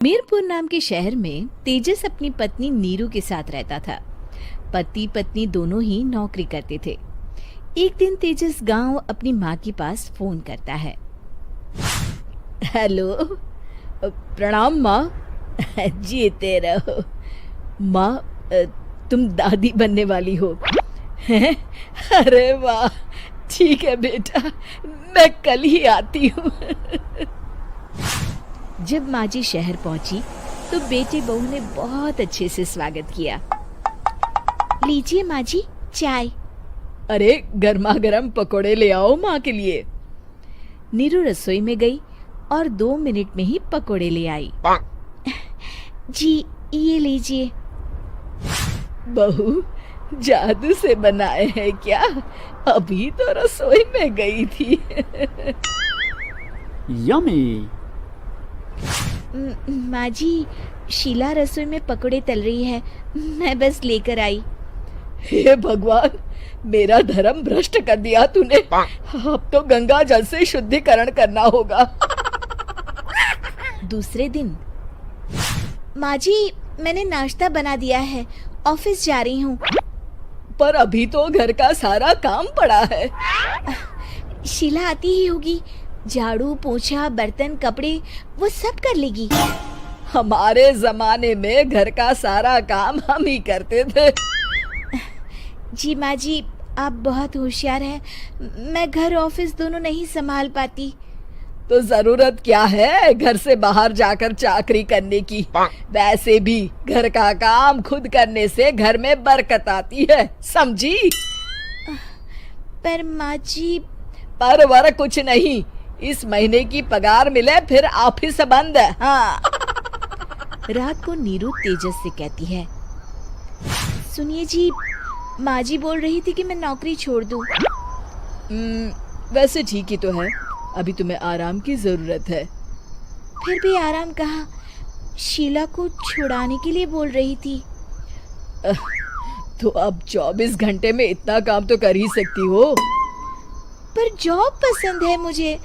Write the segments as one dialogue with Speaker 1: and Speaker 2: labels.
Speaker 1: मीरपुर नाम के शहर में तेजस अपनी पत्नी नीरू के साथ रहता था। पति पत्नी दोनों ही नौकरी करते थे। एक दिन तेजस गांव अपनी माँ के पास फोन करता है। हेलो, प्रणाम माँ। जीते रहो माँ, तुम दादी बनने वाली हो। अरे वाह, ठीक है बेटा, मैं कल ही आती हूँ। जब माँ जी शहर पहुंची तो बेटे बहू ने बहुत अच्छे से स्वागत किया। लीजिए माँ जी, चाय। अरे गर्मा गर्म पकोड़े ले आओ माँ के लिए। नीरू रसोई में गई और 2 मिनट में ही पकोड़े ले आई। जी ये लीजिए। बहू जादू से बनाए हैं क्या? अभी तो रसोई में गई थी।
Speaker 2: यम्मी।
Speaker 1: माँ जी, शीला रसोई में पकोड़े तल रही है, मैं बस लेकर आई। हे भगवान, मेरा धर्म भ्रष्ट कर दिया तूने। अब तो गंगा जल से शुद्धिकरण करना होगा। दूसरे दिन, माँ जी मैंने नाश्ता बना दिया है, ऑफिस जा रही हूँ। पर अभी तो घर का सारा काम पड़ा है। शीला आती ही होगी, झाड़ू पोछा बर्तन कपड़े वो सब कर लेगी। हमारे जमाने में घर का सारा काम हम ही करते थे। जी माँ जी, आप बहुत होशियार हैं, मैं घर ऑफिस दोनों नहीं संभाल पाती। तो जरूरत क्या है घर से बाहर जाकर चाकरी करने की? वैसे भी घर का काम खुद करने से घर में बरकत आती है, समझी? पर माँ जी। पर वर कुछ नहीं, इस महीने की पगार मिले फिर ऑफिस बंद है। हाँ। रात को नीरू तेजस से कहती है, सुनिए जी, माँ जी बोल रही थी कि मैं नौकरी छोड़ दूं। वैसे ठीक ही तो है, अभी तुम्हें आराम की जरूरत है। फिर भी आराम कहाँ, शीला को छुड़ाने के लिए बोल रही थी। तो अब 24 घंटे में इतना काम तो कर ही सकती हो। पर जॉब पसंद है मुझे,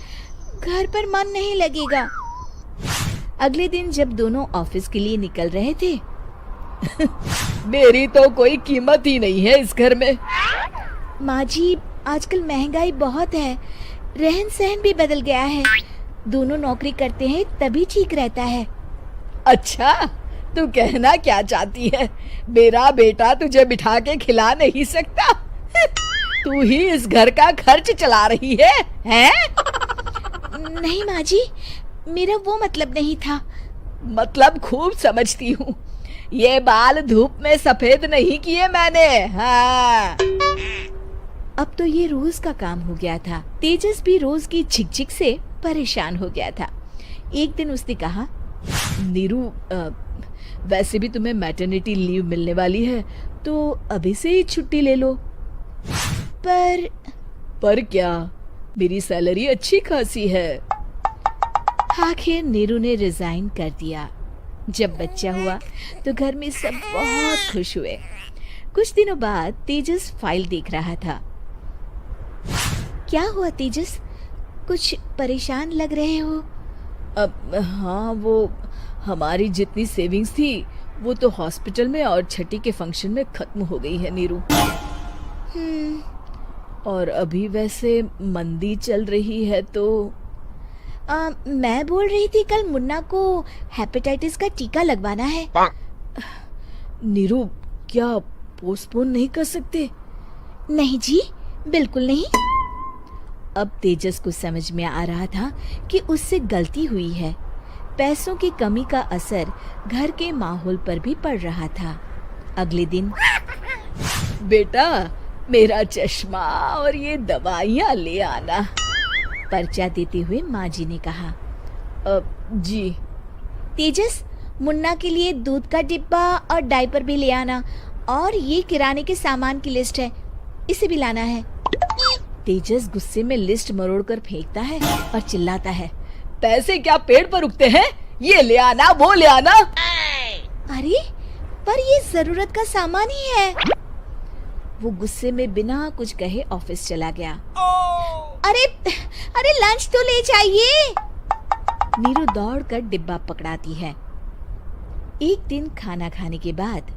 Speaker 1: घर पर मन नहीं लगेगा। अगले दिन जब दोनों ऑफिस के लिए निकल रहे थे, मेरी तो कोई कीमत ही नहीं है इस घर में। माँ जी, आजकल महंगाई बहुत है, रहन सहन भी बदल गया है, दोनों नौकरी करते हैं तभी ठीक रहता है। अच्छा, तू कहना क्या चाहती है? मेरा बेटा तुझे बिठा के खिला नहीं सकता? तू ही इस घर का खर्च चला रही है, हैं? नहीं माँ जी, मेरा वो मतलब नहीं था। मतलब खूब समझती हूँ, ये बाल धूप में सफेद नहीं किए मैंने। हाँ। अब तो ये रोज का काम हो गया था। तेजस भी रोज की झिकझिक से परेशान हो गया था। एक दिन उसने कहा, नीरू, वैसे भी तुम्हें मैटरनिटी लीव मिलने वाली है, तो अभी से ही छुट्टी ले लो। पर क्या, मेरी सैलरी अच्छी खासी है। आखिर नीरू ने रिजाइन कर दिया। जब बच्चा हुआ तो घर में सब बहुत खुश हुए। कुछ दिनों बाद तेजस फाइल देख रहा था। क्या हुआ तेजस, कुछ परेशान लग रहे हो? अब हाँ, वो हमारी जितनी सेविंग्स थी वो तो हॉस्पिटल में और छठी के फंक्शन में खत्म हो गई है नीरू। और अभी वैसे मंदी चल रही है तो मैं बोल रही थी कल मुन्ना को हेपेटाइटिस का टीका लगवाना है। नीरू, क्या पोस्टपोन नहीं कर सकते? नहीं जी, बिल्कुल नहीं। अब तेजस को समझ में आ रहा था कि उससे गलती हुई है। पैसों की कमी का असर घर के माहौल पर भी पड़ रहा था। अगले दिन, बेटा मेरा चश्मा और ये दवाइयाँ ले आना, पर्चा देते हुए माँ जी ने कहा। जी। तेजस, मुन्ना के लिए दूध का डिब्बा और डायपर भी ले आना, और ये किराने के सामान की लिस्ट है, इसे भी लाना है। तेजस गुस्से में लिस्ट मरोड़कर फेंकता है और चिल्लाता है, पैसे क्या पेड़ पर उगते हैं? ये ले आना, वो ले आना। अरे पर ये जरूरत का सामान ही है। वो गुस्से में बिना कुछ कहे ऑफिस चला गया। अरे लंच तो ले जाइए। नीरू दौड़कर डिब्बा पकड़ाती है। एक दिन खाना खाने के बाद,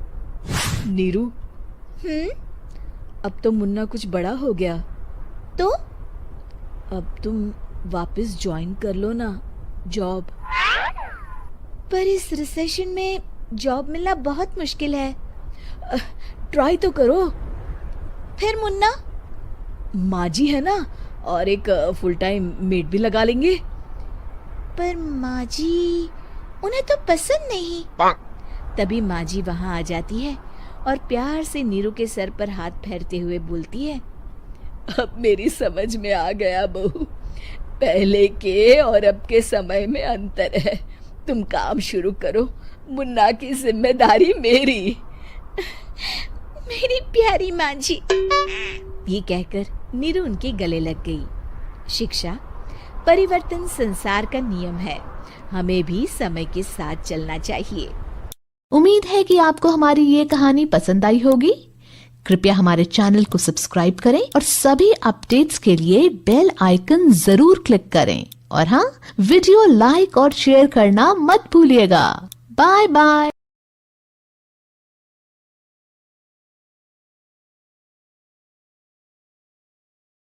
Speaker 1: नीरू, अब तो मुन्ना कुछ बड़ा हो गया, तो अब तुम वापस ज्वाइन कर लो ना जॉब। पर इस रिसेशन में जॉब मिलना बहुत मुश्किल है। ट्राई तो करो। फिर मुन्ना, माँ जी है ना, और एक फुल टाइम मेड भी लगा लेंगे। पर माँ जी, उन्हें तो पसंद नहीं। तभी माँ जी वहाँ आ जाती है और प्यार से नीरू के सर पर हाथ फेरते हुए बोलती है, अब मेरी समझ में आ गया बहू, पहले के और अब के समय में अंतर है। तुम काम शुरू करो, मुन्ना की जिम्मेदारी मेरी। मेरी प्यारी माँ जी, ये कहकर नीरू उनके गले लग गई। शिक्षा, परिवर्तन संसार का नियम है, हमें भी समय के साथ चलना चाहिए।
Speaker 2: उम्मीद है कि आपको हमारी ये कहानी पसंद आई होगी। कृपया हमारे चैनल को सब्सक्राइब करें और सभी अपडेट्स के लिए बेल आइकन जरूर क्लिक करें। और हाँ, वीडियो लाइक और शेयर करना मत भूलिएगा। Bye bye.